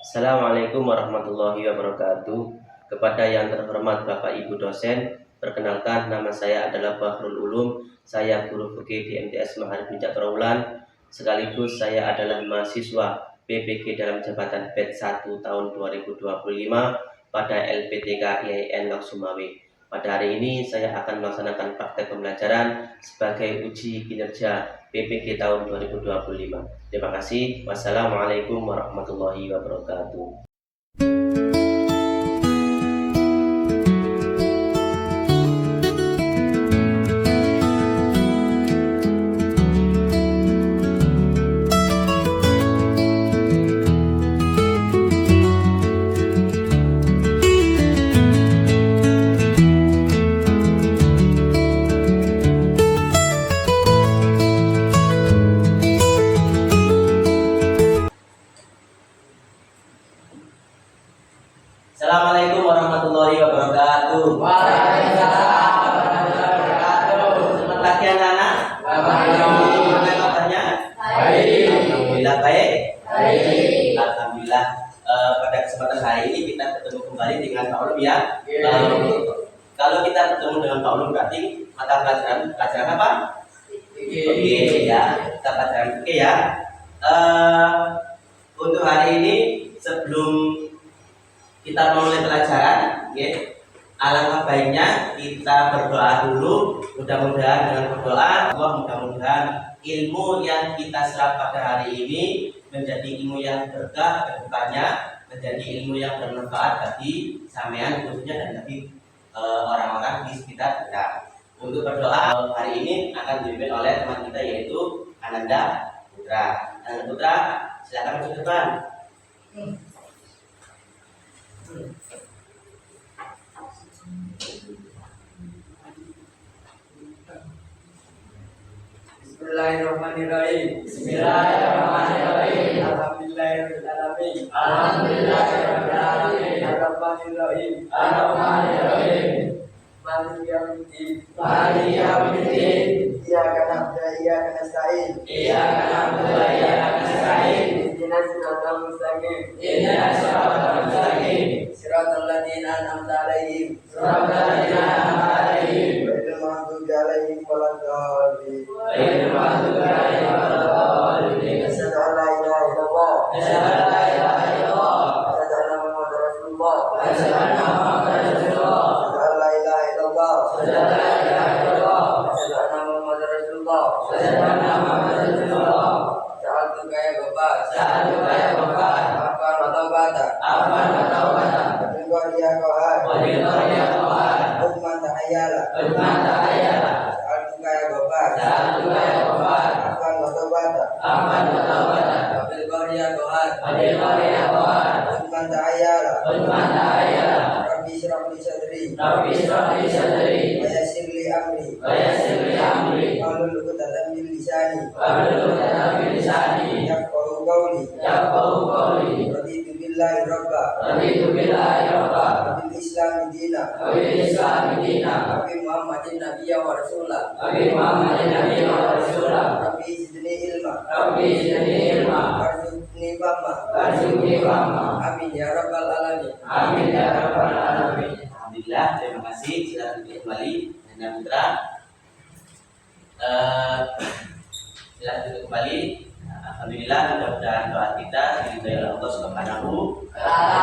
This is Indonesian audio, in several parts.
Assalamualaikum warahmatullahi wabarakatuh. Kepada yang terhormat Bapak Ibu dosen, perkenalkan nama saya adalah Bahrul Ulum. Saya guru fikih di MTS Maharif Bijak Trawulan. Sekaligus saya adalah mahasiswa PPG dalam jabatan batch 1 tahun 2025 pada LPTK IAIN Laksumawe. Pada hari ini saya akan melaksanakan praktek pembelajaran sebagai uji kinerja PPG tahun 2025. Terima kasih. Wassalamualaikum warahmatullahi wabarakatuh. Assalamualaikum warahmatullahi wabarakatuh. Waalaikumsalam warahmatullahi wabarakatuh. Selamat pagi anak-anak. Bagaimana kabarnya? Baik. Alhamdulillah baik. Baik. Alhamdulillah. Pada kesempatan hari ini kita bertemu kembali dengan Pak Ulum ya. Kalau kita bertemu dengan Pak Ulum berarti mata pelajaran apa? Oke ya. Kita pelajaran oke ya. Untuk hari ini sebelum kita memulai pelajaran, alangkah baiknya kita berdoa dulu. Mudah-mudahan dengan berdoa Allah, mudah-mudahan ilmu yang kita serap pada hari ini menjadi ilmu yang berkah ke depannya, menjadi ilmu yang bermanfaat bagi sampean khususnya dan bagi orang-orang di sekitar kita. Untuk berdoa hari ini akan dipimpin oleh teman kita yaitu Ananda Putra. Ananda Putra, silakan masuk depan. Bismillahirrahmanirrahim. Bismillahirrahmanirrahim. Alhamdulillahirrahmanirrahim. Alhamdulillahirrahmanirrahim. Ar-Rahmanirrahim. Ar-Rahmanirrahim. Maliki yaumiddin. Maliki yaumiddin. Iyyaka na'budu wa iyyaka nasta'in. Iyyaka na'budu wa iyyaka nasta'in. Ihdinas siratal mustaqim. Ihdinas siratal mustaqim. Siratal ladzina an'amta 'alaihim. Siratal ladzina an'amta 'alaihim. Ghairil maghdubi 'alaihim waladdallin. Ghairil maghdubi 'alaihim waladdallin. Asyhadu an la ilaha illallah. Asyhadu an la ilaha illallah. Asyhadu anna Muhammadar Rasulullah. Asyhadu anna Muhammadar Rasulullah. Asyhadu an la ilaha illallah. Asyhadu an la ilaha illallah. Asyhadu anna Muhammadar Rasulullah. Asyhadu anna Muhammadar Rasulullah. Sa'altuka ya Bapak. Sa'altuka ya Bapak. Afwan wa taubatan. Afwan wa taubatan. Ridwan ya Tuhan. Wa ridwan ya Tuhan. Uthman tahayyala. Uthman tahayyala. Sa'altuka ya Bapak. Sa'altuka ya Bapak. Afwan wa taubatan. Afwan wa taubatan. Ridwan ya Tuhan. Wa ridwan ya Tuhan. Uthman tahayyala. Uthman tahayyala. Rabbi shrah li sadri. Rabbi shrah li sadri. Wa yassir li amri. Wa yassir li amri. Wahlul 'uqdatam min lisani. Wahlul 'uqdatam min lisani. Yafqahu qawli. Yafqahu qawli. Raditu billahi rabba. Raditu billahi rabba. Wa bil islami dina. Wa bil islami dina. Wa bi Muhammadin nabiyya wa rasula. Wa bi Muhammadin nabiyyan wa rasula. Rabbi zidni ilma. Rabbi zidni ilma. Warzuqni fahma. Warzuqni fahma. Amin ya rabbal alamin. Amin ya rabbal alamin. Alhamdulillah, terima kasih. Silakan duduk kembali. Ananda Putra. Silakan duduk kembali. Alhamdulillah, mudah-mudahan doa kita diridhoi oleh Allah Subhanahu wa Ta'ala.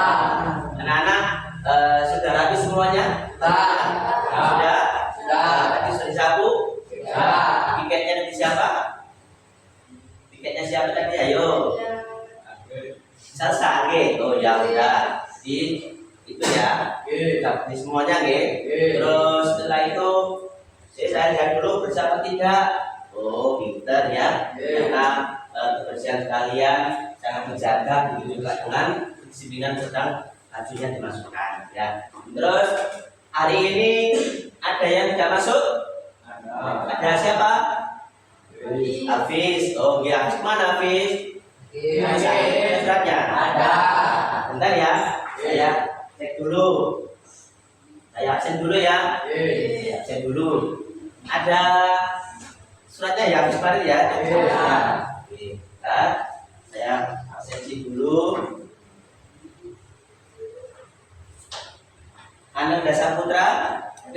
Anak-anak, sudah rapi semuanya? Sudah? Tadi sudah disapu? Tiketnya dari siapa? Tiketnya siapa tadi? Ayo. Salsa, oh ya udah. Di itu ya. Di semuanya, Terus setelah itu saya lihat dulu bersama tidak. Oh, pinter ya. Karena kebersihan kalian sangat menjaga, begitu juga dengan kedisiplinan sedang bajunya dimasukkan ya. Terus hari ini ada yang tidak masuk? Ada siapa? Hafiz. Oh ya, Hafiz mana Hafiz? Suratnya ada. Bentar ya, saya cek dulu. Saya absen dulu ya. Absen dulu. Ada suratnya ya kemarin ya. Saya absensi dulu.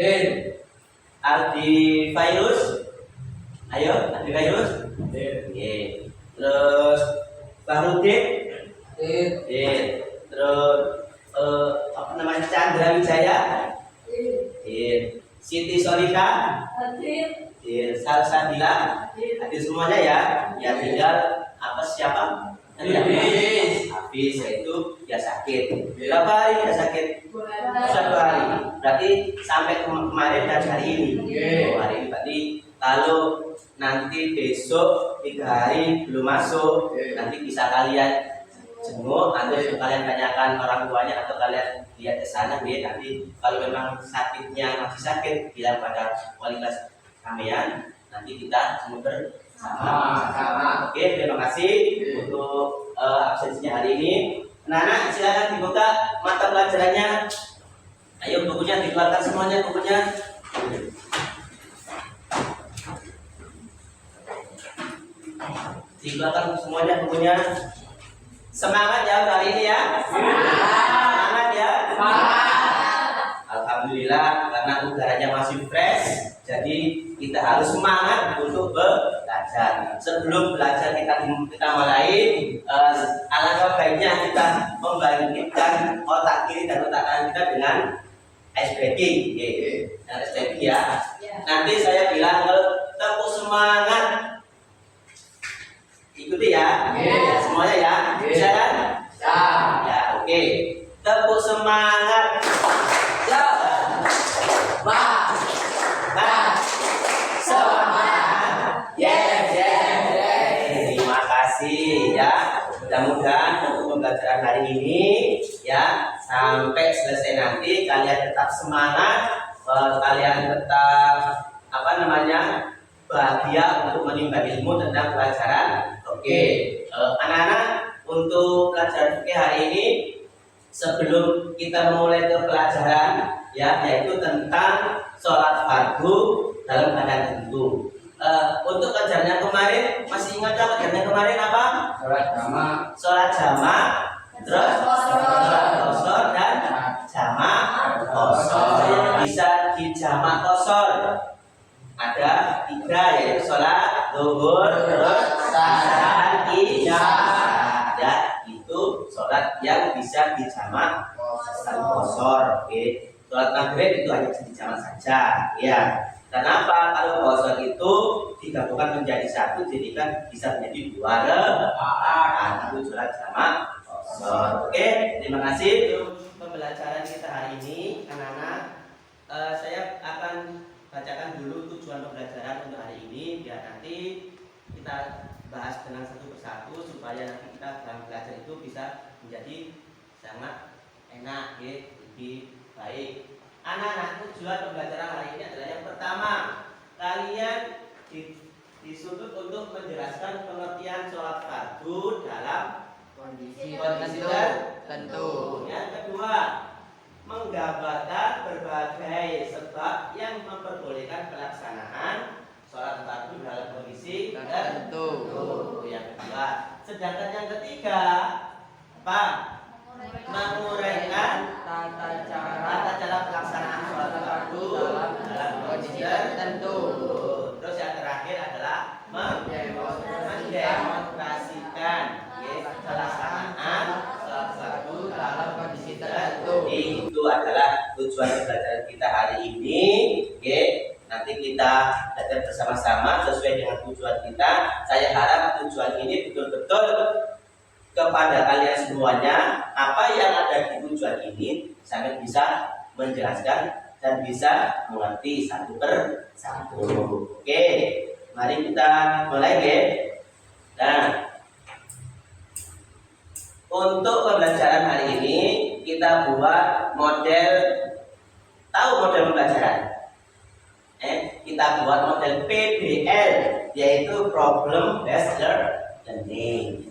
Din. Aldi Virus. Ayo, Aldi Virus. Din. Oke. Terus Bahrudin. Din. Terus apa namanya, Chandra Wijaya. Siti Solika. Salsabila. Hadir semuanya ya. Ya tinggal apa siapa? Habis itu ya sakit. Berapa hari ya sakit? 1 hari. Berarti sampai kemarin dan hari ini. Hari ini berarti kalau nanti besok 3 hari belum masuk, nanti bisa kalian jenguk atau kalian tanyakan orang tuanya atau kalian lihat ke sana nanti kalau memang sakitnya masih sakit bilang pada wali kelas kalian, nanti kita jenguk bersama. Oke, terima kasih untuk absensinya hari ini. Anak-anak silakan dibuka mata pelajarannya. Ayo bukunya dikeluarkan semuanya bukunya. Dikeluarkan semuanya bukunya. Semangat ya kali ini ya. Semangat ya. Alhamdulillah karena udaranya masih fresh, jadi kita harus semangat untuk belajar. Sebelum belajar kita mulai, alangkah baiknya kita membangkitkan otak kiri dan otak kanan kita dengan ice breaking, dengan ice breaking ya. Nanti saya bilang tepuk semangat, ikuti ya, semuanya ya, bisa kan? Ya, oke. Tepuk semangat. Terima kasih ya. Mudah-mudahan untuk pembelajaran hari ini ya sampai selesai nanti kalian tetap semangat, kalian tetap bahagia untuk menimba ilmu tentang pelajaran. Oke, anak-anak untuk pelajaran fikih hari ini sebelum kita memulai ke pelajaran ya, yaitu tentang sholat fardu dalam keadaan tertentu. Untuk pelajaran kemarin masih ingat kan pelajaran kemarin apa? Sholat jamak, terus sholat qasar dan jamak qasar. Bisa dijamak qasar. Ada 3 yaitu sholat zuhur, terus asar, isya. Ya, itu sholat yang bisa dijamak qasar. Oke. Sholat maghrib itu hanya bisa dijamak saja. Ya. Kenapa? Kalau qasar itu digabungkan menjadi satu, jadi kan bisa menjadi 2 rakaat. Itu sholat jamak qasar. Oke, terima kasih untuk pembelajaran kita hari ini, anak-anak. Saya akan bacakan dulu tujuan pembelajaran untuk hari ini, biar nanti kita bahas dengan satu persatu supaya nanti kita dalam belajar itu bisa menjadi sangat enak, lebih baik. Anak-anak, tujuan pembelajaran hari ini adalah yang pertama, kalian disuruh untuk menjelaskan pengertian sholat fardu dalam kondisi tertentu. Yang kedua, menggambarkan berbagai sebab yang memperbolehkan pelaksanaan sholat fardu dalam kondisi tertentu. Yang kedua, sedangkan yang ketiga apa? Menguraikan tata cara pelaksanaan sholat fardu dalam kondisi tertentu. Terus yang terakhir adalah mendemonstrasikan pelaksanaan sholat fardu dalam kondisi tertentu. Itu adalah tujuan pembelajaran kita hari ini. Nanti kita belajar bersama-sama sesuai dengan tujuan kita. Saya harap tujuan ini betul-betul kepada kalian semuanya, apa yang ada di tujuan ini sangat bisa menjelaskan dan bisa mengerti satu per satu. Oke, mari kita mulai Nah, untuk pembelajaran hari ini kita buat model, tahu model pembelajaran? Kita buat model PBL, yaitu Problem Based Learning.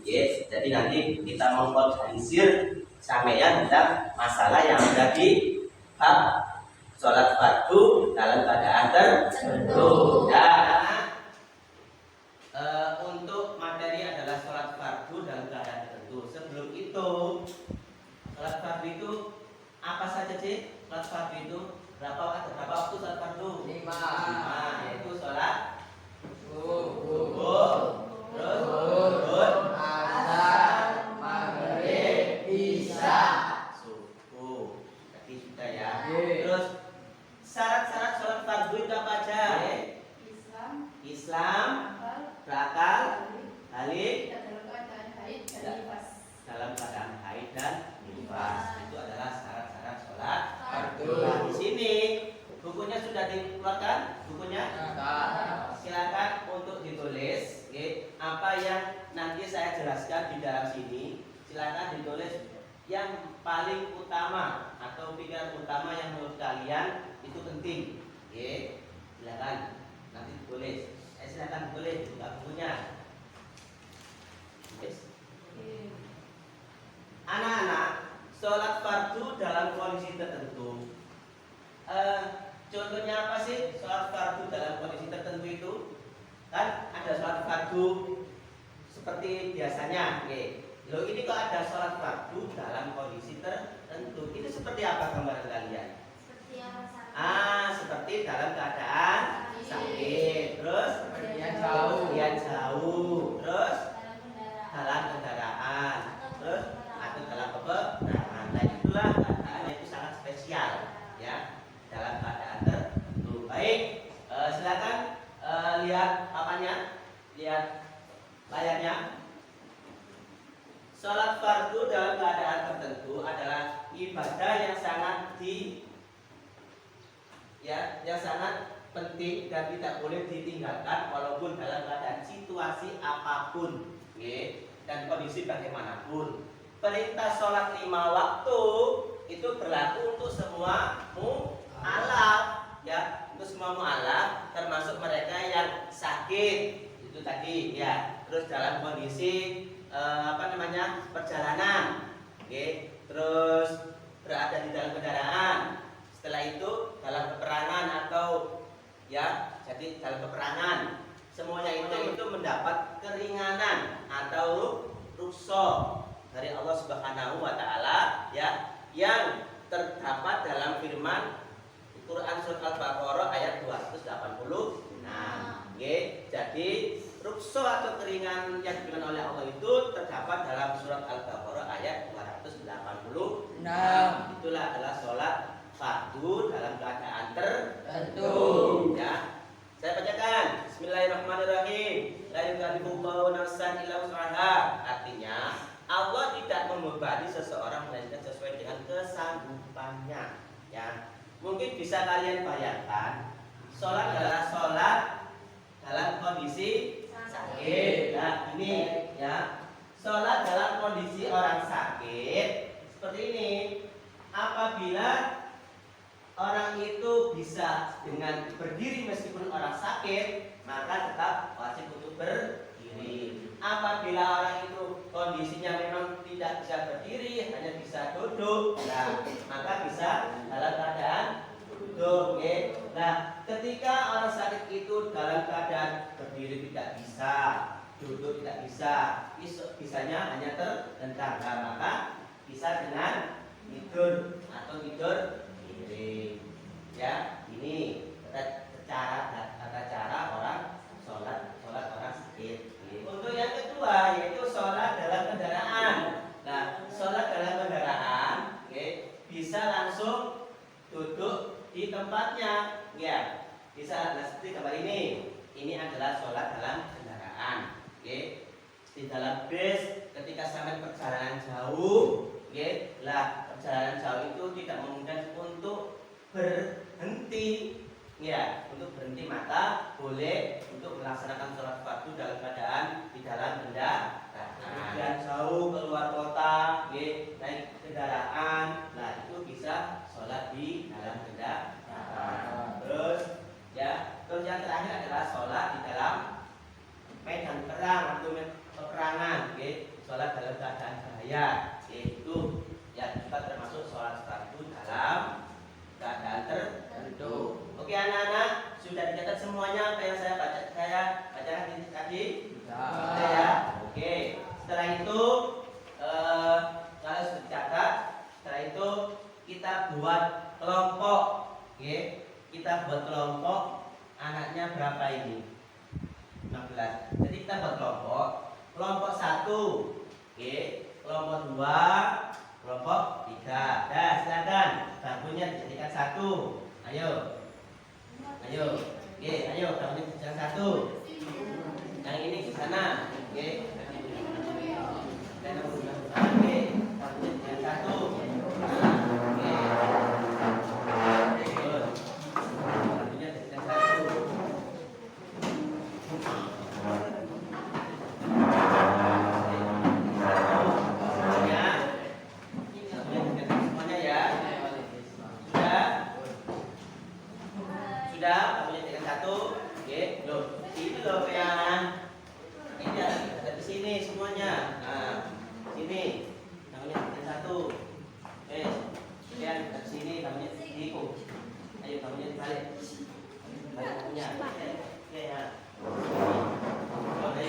Jadi nanti kita mengorganisir sampean tentang masalah yang ada di bab sholat fardu dalam keadaan tertentu. Untuk materi adalah sholat fardu dalam keadaan tertentu. Sebelum itu, sholat fardu itu apa saja sih? Sholat fardu itu Berapa waktu sholat fardu? 5, yaitu sholat Subuh, terus zuhur, asar, maghrib, isya. subuh. Tadi sudah ya. Ye. Terus syarat-syarat sholat fardu itu apa aja? Islam, berakal, balik, dalam keadaan haid dan nifas. Itu adalah syarat-syarat sholat Fardu. Nah, di sini bukunya sudah dikeluarkan, bukunya. Silakan untuk ditulis, oke, apa yang nanti saya jelaskan di dalam sini. Silakan ditulis yang paling utama atau pikiran utama yang menurut kalian itu penting, oke. Silakan nanti ditulis. Silakan ditulis buka bukunya. Yes. Anak-anak, sholat fardu dalam kondisi tertentu. Contohnya apa sih sholat fardu dalam kondisi tertentu itu? Kan ada sholat fardu seperti biasanya. Oke. Loh, ini kok ada sholat fardu dalam kondisi tertentu? Itu seperti apa gambaran kalian? Seperti dalam keadaan sakit. Terus kemudian jauh. Terus dalam kendaraan. Terus atau dalam peperangan. Nah, itulah keadaannya itu sangat spesial ya, dalam keadaan tertentu. Baik, silakan lihat apanya, lihat layarnya. Sholat fardu dalam keadaan tertentu adalah ibadah yang sangat yang sangat penting dan tidak boleh ditinggalkan walaupun dalam keadaan situasi apapun, okay, dan kondisi bagaimanapun. Perintah sholat 5 waktu itu berlaku untuk semua mu'alaf, ya, untuk semua mu'alaf termasuk mereka yang sakit itu tadi ya. Terus dalam kondisi perjalanan, okay, terus berada di dalam kendaraan. Setelah itu dalam peperangan atau ya, jadi dalam peperangan, semuanya itu mendapat keringanan atau rukhsah dari Allah Subhanahu wa taala ya, yang terdapat dalam firman Quran surat Al-Baqarah ayat 286. Nggih, jadi rukhsah atau keringanan yang diberikan oleh Allah itu terdapat dalam surat Al-Baqarah ayat 286. Itulah adalah sholat fardu dalam keadaan tertentu ya. Saya bacakan Bismillahirrahmanirrahim. La yukallifullahu nafsan illa wus'aha. Artinya Allah tidak membebani seseorang melainkan sesuai dengan kesanggupannya ya. Mungkin bisa kalian bayangkan, sholat adalah sholat dalam kondisi sakit. Nah, ini ya, sholat dalam kondisi orang sakit seperti ini. Apabila orang itu bisa dengan berdiri meskipun orang sakit, maka tetap wajib untuk berdiri. Apabila orang itu kondisinya memang tidak bisa berdiri, hanya bisa duduk, nah, maka bisa dalam keadaan duduk. Okay? Nah, ketika orang sakit itu dalam keadaan berdiri tidak bisa, duduk tidak bisa, bisanya hanya terlentang, nah, maka bisa dengan tidur atau tidur miring. Ya, ini tata cara orang sholat orang sakit. Untuk yang kedua yaitu sholat dalam kendaraan. Nah, sholat dalam kendaraan, bisa langsung duduk di tempatnya, ya. Bisa seperti gambar ini. Ini adalah sholat dalam kendaraan. Di dalam bis ketika sampai perjalanan jauh, perjalanan jauh itu tidak memungkinkan untuk berhenti, ya, untuk berhenti, maka boleh untuk melaksanakan sholat fardu dalam keadaan di dalam kendaraan. Kemudian jauh keluar kota, naik kendaraan, nah itu bisa sholat di dalam kendaraan. Terus yang terakhir adalah sholat di dalam medan perang atau peperangan, sholat dalam keadaan bahaya, yaitu yang juga termasuk sholat fardu dalam keadaan tertentu. Oke anak-anak, sudah dicatat semuanya apa yang saya bacakan tadi? Sudah ya. Oke. Setelah itu kalau sudah dicatat, setelah itu kita buat kelompok. Oke, kita buat kelompok anaknya berapa ini? 15. Jadi kita buat kelompok. Kelompok 1. Oke, kelompok 2, kelompok 3. Dah, silakan. Bangkunya dijadikan 1. Ayo. Ayo. Oke, ayo bangkunya dijadikan 1. Yang ini ke sana. Oke. Dan bangkunya dijadikan 1. Oke. Bangkunya dijadikan 1. Semuanya ya. Sudah, bangkunya dijadikan 1. Oke, loh. Itu loh yang ini ada di sini semuanya. Nah, sini. Bangkunya dijadikan 1. Kemudian dari sini bangkunya diikut. Ayo bangkunya dibalik. Balik bangkunya. Oke ya. Oke,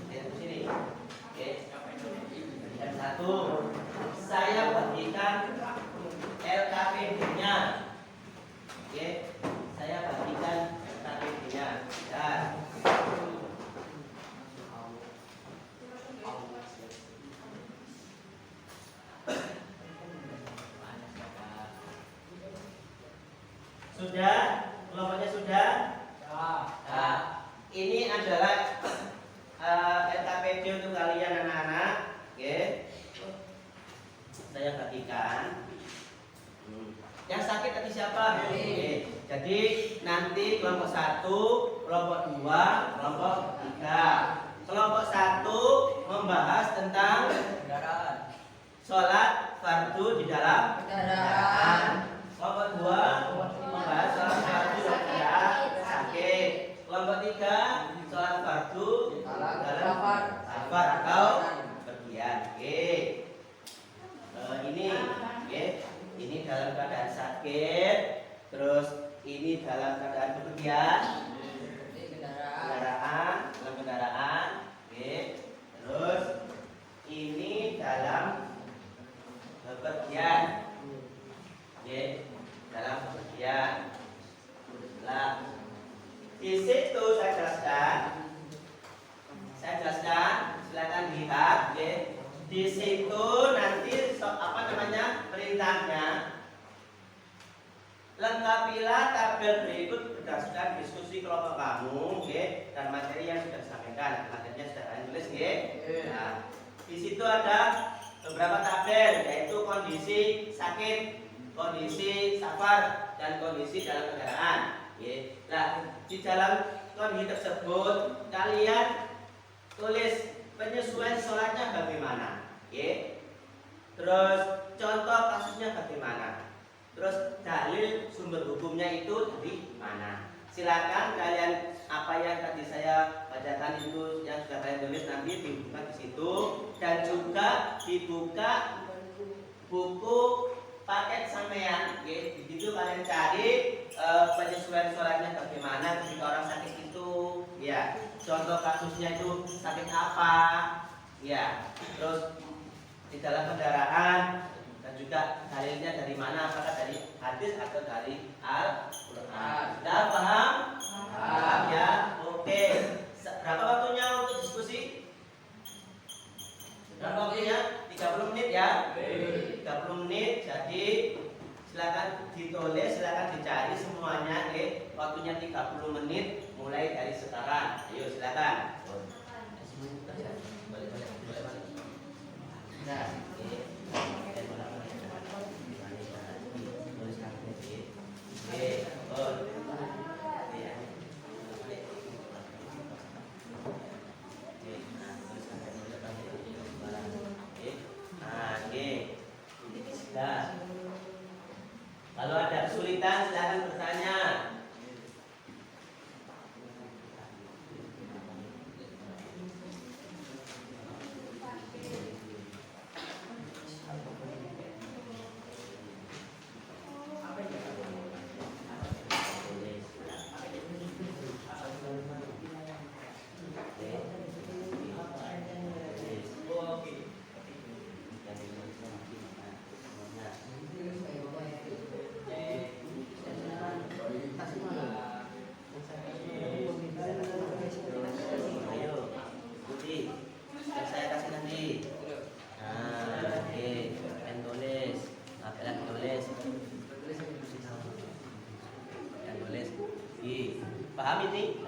dari sini. Oke. Dan 1. Saya bagikan LKPD-nya. Oke. Saya bagikan LKPD-nya. Dan sudah, kelompoknya sudah. Nah, ini adalah LKPD untuk kalian anak-anak. Oke. Saya bagikan. Yang sakit tadi siapa? Oke. Jadi nanti kelompok 1, kelompok 2, kelompok 3. Kelompok 1 membahas tentang sholat fardu di dalam kendaraan. Kelompok 2 membahas sholat fardu ketika sakit. Kelompok 3 sholat fardu dalam safar atau pergian. Oke. Ini, oke. Ini dalam keadaan sakit. Terus ini dalam keadaan bepergian. Dalam kendaraan. Oke. Terus ini dalam bepergian. Oke. Dalam bepergian. Nah, di situ saya jelaskan. Silakan lihat. Oke. Di situ nanti perintahnya. Lengkapilah tabel berikut berdasarkan diskusi kelompok kamu, oke, dan materi yang sudah disampaikan. Materinya sudah kalian tulis, oke. Nah, di situ ada beberapa tabel, yaitu kondisi sakit, kondisi safar, dan kondisi dalam kendaraan. Oke. Nah, di dalam kondisi tersebut kalian tulis penyesuaian sholatnya bagaimana, oke. Terus contoh kasusnya bagaimana. Terus dalil sumber hukumnya itu dari mana? Silakan kalian apa yang tadi saya bacakan itu yang sudah kalian tulis nanti dibuka di situ, dan juga dibuka buku paket sampean. Di situ kalian cari penyesuaian sholatnya bagaimana ketika orang sakit itu, ya. Contoh kasusnya itu sakit apa, ya. Terus di dalam kendaraan, dan juga dalilnya dari mana, apakah dari hadis atau dari Al-Quran. Sudah paham? Paham ya? Oke. Berapa waktunya untuk diskusi? Berapa waktunya? 30 menit ya? 30 menit. Jadi silakan ditulis, silakan dicari semuanya. Waktunya 30 menit mulai dari sekarang. Ayo silakan. Nah, kalau ada kesulitan silakan bertanya.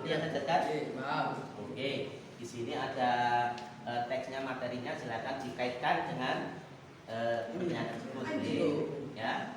yang terdekat? Paham. Oke, di sini ada teksnya, materinya, silakan dikaitkan dengan pertanyaan tersebut. Ya.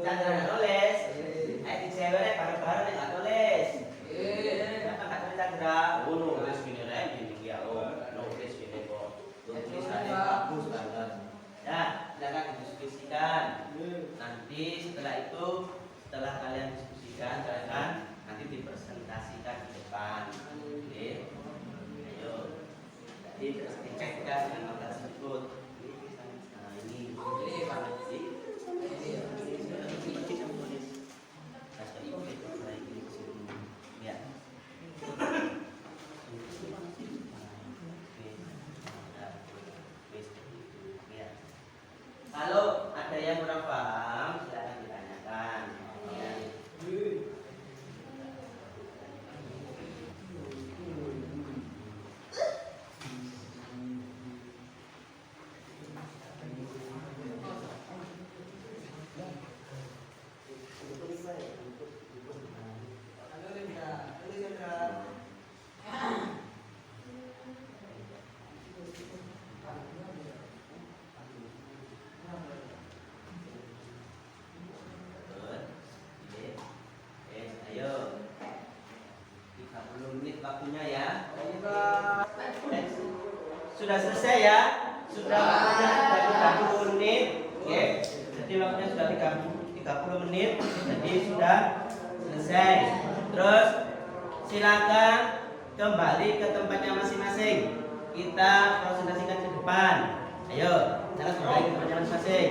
Chandra nulis. Di cewek bareng-bareng nggak tulis. Kenapa nggak tulis Chandra? Nulis gini gini ya. Nulis gini kok. Tulisannya bagus banget. Ya, silakan didiskusikan. Nanti setelah kalian diskusikan, silakan nanti dipresentasikan di depan. Oke. Ayo. Jadi dicekkan dengan mata tersebut. Nah, ini kalau ada yang kurang paham, silakan ditanyakan. Ya. Ayo, 30 menit waktunya ya. Sudah selesai ya? Sudah waktunya sudah 30 menit. Oke. Jadi waktunya sudah 30 menit. Jadi sudah selesai. Terus silakan kembali ke tempatnya masing-masing. Kita presentasikan ke depan. Ayo, silakan kembali ke tempatnya masing-masing.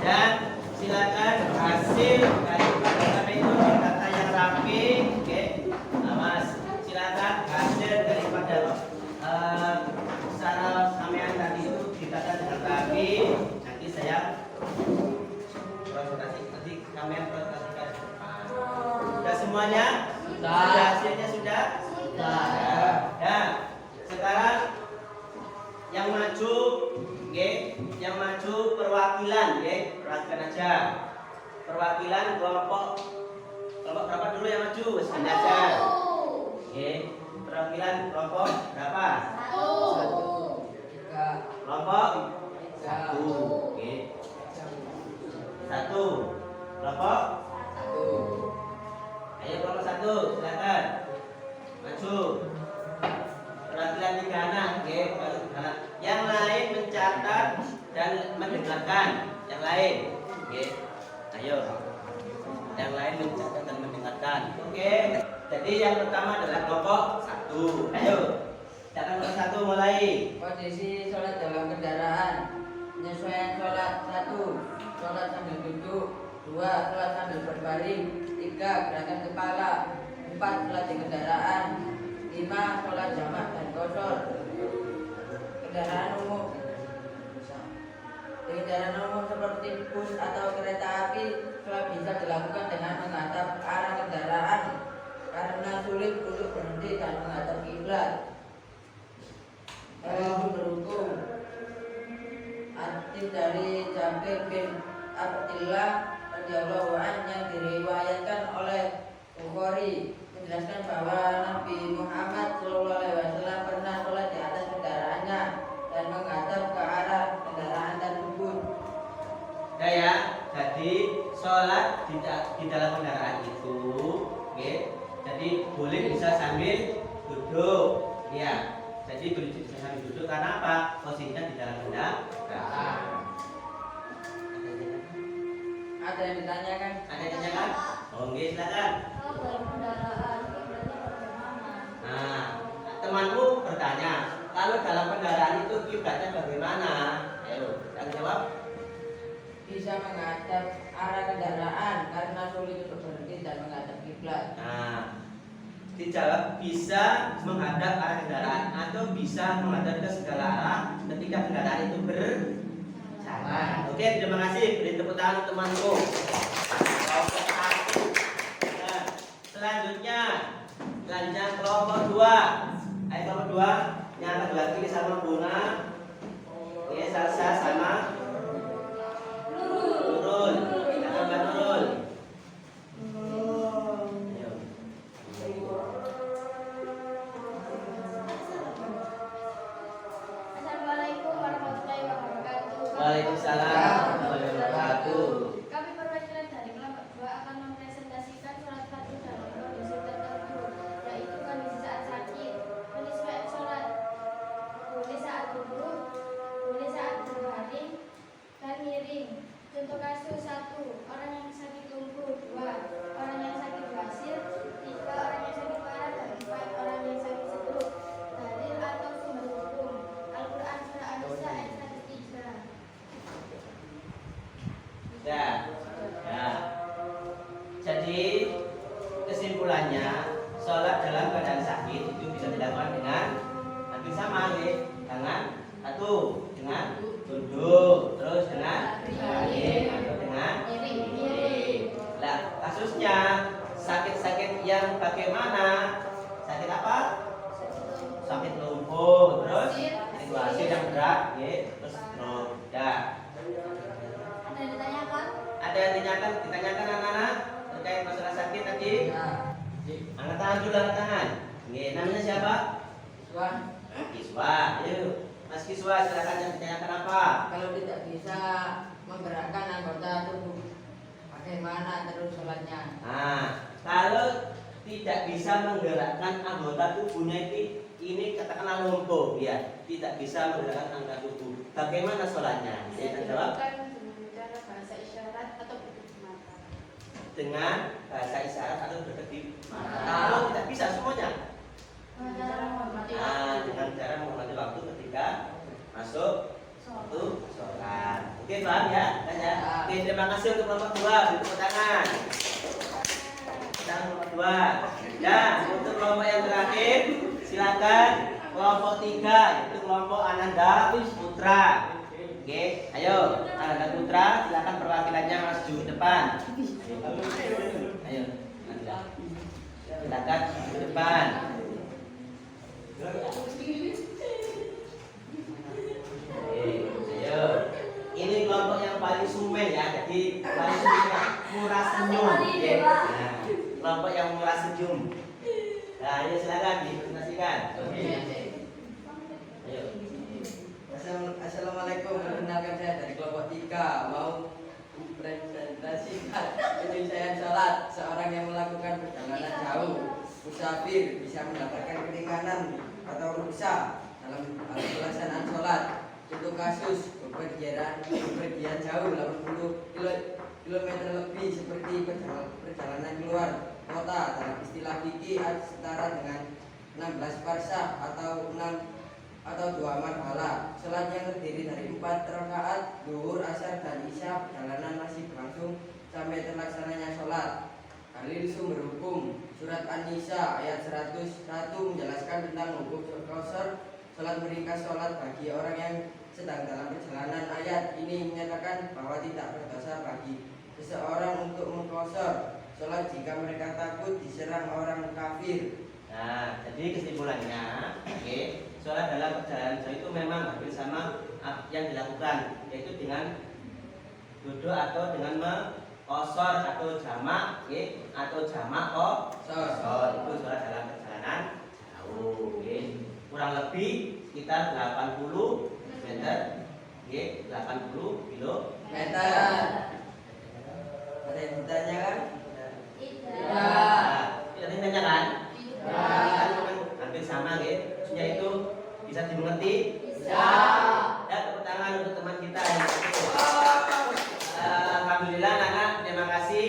Dan silakan hasil daripada itu data yang rapi, oke? Awas, silakan hasil daripada secara sampean tadi itu didata dengan rapi. Nanti saya presentasi, nanti kalian presentasikan ke depan. Sudah semuanya? Sudah. Hasilnya sudah? Sudah. Ya. Sekarang yang maju, oke? Yang maju perwakilan, oke? Perwakilan aja. Perwakilan kelompok berapa dulu yang maju? Segini aja. Oke. Perwakilan kelompok berapa? Kelompok 1. Oke. 1. Kelompok 1. Ayo kelompok 1, silakan. Maju. Perwakilan 3 anak, oke? Yang lain mencatat dan mendengarkan. Yang lain, oke? Ayo. Yang lain mencatat dan mendengarkan, oke? Jadi yang pertama adalah kelompok 1. Ayo. Silakan kelompok 1 mulai. Posisi sholat dalam kendaraan. Penyesuaian sholat. 1. Sholat sambil duduk. 2. Sholat sambil berbaring. 3. Gerakan kepala. 4. Sholat di kendaraan. 5. Sholat jamak dan qashar. Kendaraan umum. Di kendaraan umum seperti bus atau kereta api, sholat bisa dilakukan dengan menghadap arah kendaraan karena sulit untuk berhenti dan menghadap kiblat. Berhukum. Hadis dari Jabir bin Abdillah radhiyallahu anhu yang diriwayatkan oleh Bukhari menjelaskan bahwa Nabi Muhammad SAW pernah sholat di atas kendaraannya dan menghadap ke arah kendaraan tersebut. Ya, jadi sholat di dalam kendaraan itu, oke? Jadi boleh bisa sambil duduk, ya. Jadi bisa sambil duduk karena apa? Posisinya di dalam kendaraan. Ada yang ditanyakan? Ada yang ditanyakan? Oke, silakan. Kalau dalam kendaraan, kiblatnya bagaimana? Nah, temanmu bertanya, kalau dalam kendaraan itu kiblatnya bagaimana? Ayo, kita jawab. Bisa menghadap arah kendaraan karena sulit untuk berhenti dan menghadap kiblat. Nah, dijawab bisa menghadap arah kendaraan atau bisa menghadap ke segala arah ketika kendaraan itu berjalan. Oke, terima kasih. Beri tepuk tangan untuk temanku. Kelompok 1. Nah, selanjutnya kelompok 2. Ayo kelompok 2, yang kedua kiri sama bunga. Oke, salsa sama Nurul. Yang keempat Nurul. Ayo. Assalamualaikum warahmatullahi wabarakatuh. Waalaikumsalam warahmatullahi wabarakatuh. Kami perwakilan dari kelompok 2 akan mempresentasikan sholat fardu dalam kondisi tertentu, yaitu kondisi saat sakit, penyesuaian sholat, boleh saat duduk, boleh saat berbaring, dan miring. Contoh kasus 1, orang yang sakit lumpuh, 2, orang yang sakit basir, 3, orang yang sakit parah, dan 4, orang yang sakit stroke. Dalil atau sumber hukum Al-Quran Surah An-Nisa ayat 103. Ya. Ya. Jadi kesimpulannya sholat dalam keadaan sakit itu bisa dilakukan dengan hampir sama ya. Tangan satu dengan duduk, terus dengan baring atau dengan miring. Nah, kasusnya sakit-sakit yang bagaimana? Sakit apa? Sakit lumpuh, terus situasi yang berat, ya, terus stroke. Ya. Ada yang ditanyakan? Ada yang ditanyakan anak-anak terkait masalah sakit tadi? Nah, Angkat tangan dulu, angkat tangan. Oke, namanya siapa? Tuan, Kiswa. Ayo, Mas Kiswa, silakan yang ditanyakan apa? kalau tidak bisa menggerakkan anggota tubuh, bagaimana terus sholatnya? Nah, kalau tidak bisa menggerakkan anggota tubuhnya ini katakanlah lumpuh, ya, tidak bisa menggerakkan anggota tubuh. Bagaimana sholatnya? Saya akan jawab Dengan cara bahasa isyarat atau berkedip mata. dengan bahasa isyarat atau berkedip mata. Kalau tidak bisa semuanya, dengan cara menghormati waktu ketika masuk waktu sholat. Oke, paham ya? Ya. Oke, terima kasih untuk kelompok 2. Beri tepuk tangan. Kita kelompok 2. Ya, untuk kelompok yang terakhir, silakan kelompok 3, yaitu kelompok Ananda Putra. Oke, ayo Ananda Putra, silakan perwakilannya maju ke depan. Ayo, Ananda. Silakan ke depan. Ayo. Ini kelompok yang paling sumeh ya, jadi paling sumeh murah senyum. Ya. Nah, kelompok yang murah senyum. Nah, ini silakan dipresentasikan. Ayo. Assalamualaikum, perkenalkan saya dari kelompok 3 mau mempresentasikan penyelesaian sholat. Seorang yang melakukan perjalanan jauh, musafir, bisa mendapatkan keringanan atau ruksa dalam pelaksanaan sholat. Untuk kasus bepergian jauh 80 km lebih seperti perjalanan keluar kota, dalam istilah fikih setara dengan 16 farsah atau 2 marhalah. Sholat yang terdiri dari 4 rakaat zuhur, asar, dan isya. Perjalanan masih berlangsung sampai terlaksananya sholat. Dalil sumber hukum Surat An-Nisa ayat 101 menjelaskan tentang hukum qausar, sholat meringkas sholat bagi orang yang sedang dalam perjalanan. Ayat ini menyatakan bahwa tidak berdosa bagi seseorang untuk mengqasar sholat jika mereka takut diserang orang kafir. Nah, jadi kesimpulannya, oke, sholat dalam perjalanan jauh itu memang hampir sama yang dilakukan, yaitu dengan duduk atau dengan qasar atau jamak, oke, atau jamak qasar. Itu sholat dalam perjalanan jauh, oke. Kurang lebih sekitar 80 meter, oke, 80 kilometer. Ada yang ditanyakan? Tidak. Nah, tidak ditanyakan? Tidak. Kan hampir sama, oke. Maksudnya itu bisa dimengerti? Bisa. Ya, tepuk tangan untuk teman kita yang itu. Alhamdulillah, anak, terima kasih.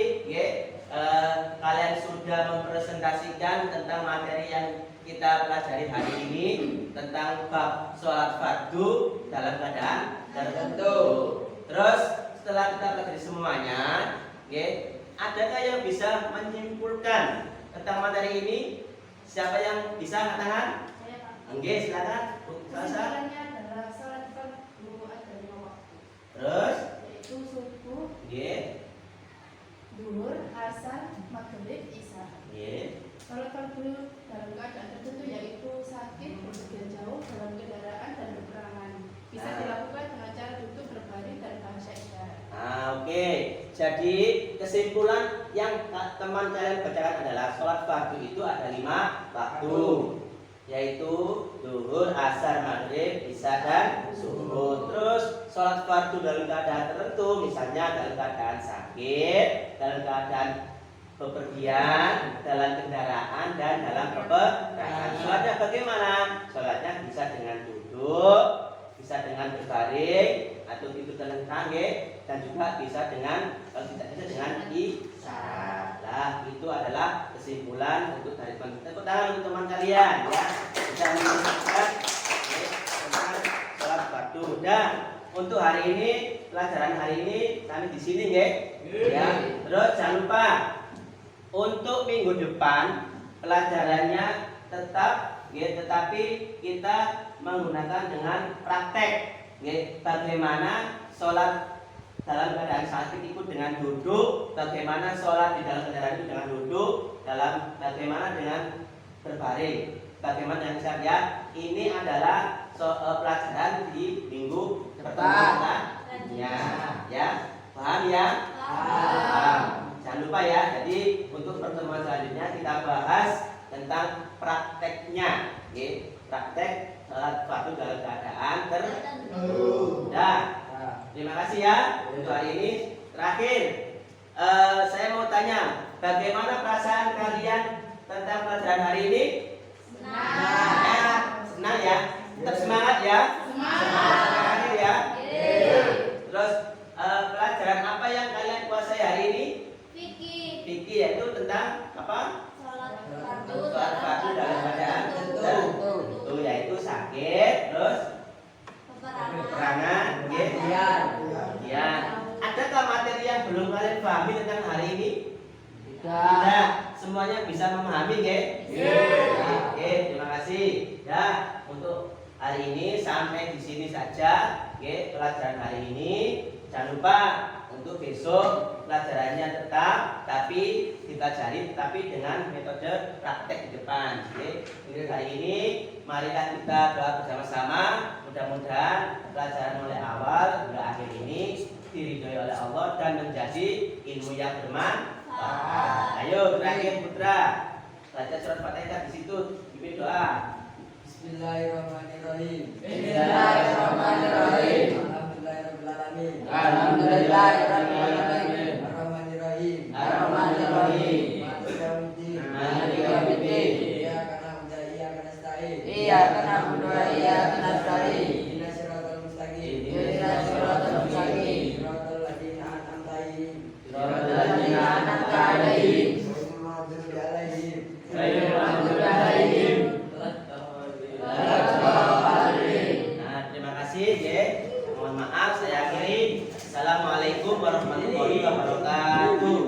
tentang bab sholat fardu dalam keadaan tertentu. Terus setelah kita pelajari semuanya, adakah yang bisa menyimpulkan tentang materi ini? Siapa yang bisa angkat tangan? Saya Pak. Oke, silakan. Bu Salsa. Kesimpulannya adalah sholat fardu ada 5 waktu, Terus, yaitu subuh, duhur, asar, maghrib, isya. Sholat fardu dalam keadaan tertentu yaitu sakit, bepergian jauh, dalam kendaraan dan berperangan. Bisa dilakukan dengan cara duduk, berbaring dan bahasa isyarat. Oke. Jadi kesimpulan yang teman kalian bacakan adalah sholat fardu itu ada 5 waktu, yaitu duhur, asar, maghrib, isya dan subuh. Terus sholat fardu dalam keadaan tertentu, misalnya dalam keadaan sakit, dalam keadaan bepergian, dalam kendaraan dan dalam peperangan. Sholatnya bagaimana? Sholatnya bisa dengan duduk, bisa dengan berbaring atau tidur telentang, dan juga bisa dengan, kalau tidak bisa dengan isyarat. Nah, itu adalah kesimpulan untuk dari teman. Tepuk tangan untuk teman kalian ya. Bisa menunjukkan tentang sholat fardu. Dan untuk hari ini, pelajaran hari ini kami di sini ya. Terus jangan lupa untuk minggu depan pelajarannya tetap tetapi kita menggunakan dengan praktek bagaimana sholat dalam keadaan sakit itu dengan duduk, bagaimana sholat di dalam kendaraan itu dengan duduk, bagaimana dengan berbaring, bagaimana dengan siap ya. Ini adalah pelajaran di minggu depan ya. Paham ya? Paham. Jangan lupa ya, jadi untuk pertemuan selanjutnya kita bahas tentang prakteknya, praktek sholat fardu dalam keadaan tertentu. Terima kasih ya untuk hari ini. Terakhir, saya mau tanya, bagaimana perasaan kalian tentang pelajaran hari ini? Senang ya, tetap semangat ya. Semangat ya. Terus pelajaran apa yang kalian kuasai hari ini? Fikih, yaitu tentang apa? Sholat fardu dalam keadaan tertentu, yaitu sakit, terus peperangan, kemudian adakah materi yang belum kalian pahami tentang hari ini? Tidak. Semuanya bisa memahami, Oke, terima kasih. Ya, untuk hari ini sampai di sini saja, pelajaran hari ini. Jangan lupa untuk besok pelajarannya tetap tapi dipelajari tetapi dengan metode praktek di depan. Jadi hari ini marilah kita doa bersama-sama, mudah-mudahan pelajaran mulai awal hingga akhir ini diridhoi oleh Allah dan menjadi ilmu yang bermanfaat. Ayo terakhir putra, baca surat Fatihah di situ, pimpin doa. Bismillahirrahmanirrahim. Bismillahirrahmanirrahim. Alhamdulillahirrahmanirrahim. Alhamdulillahirrahmanirrahim. Ar-Rahmanirrahim. Ar-Rahmanirrahim. Maliki yaumiddin. Iyyaka na'budu wa iyyaka nasta'in. Iyyaka na'budu wa iyyaka nasta'in. Ihdinas siratal mustaqim. Ihdinas siratal mustaqim. Siratal ladzina an'amta 'alaihim. Siratal ladzina an'amta 'alaihim. Ghairil maghdubi 'alaihim. Ghairil maghdubi 'alaihim. Nah, terima kasih ya. Mohon maaf saya akhiri. Assalamualaikum warahmatullahi wabarakatuh.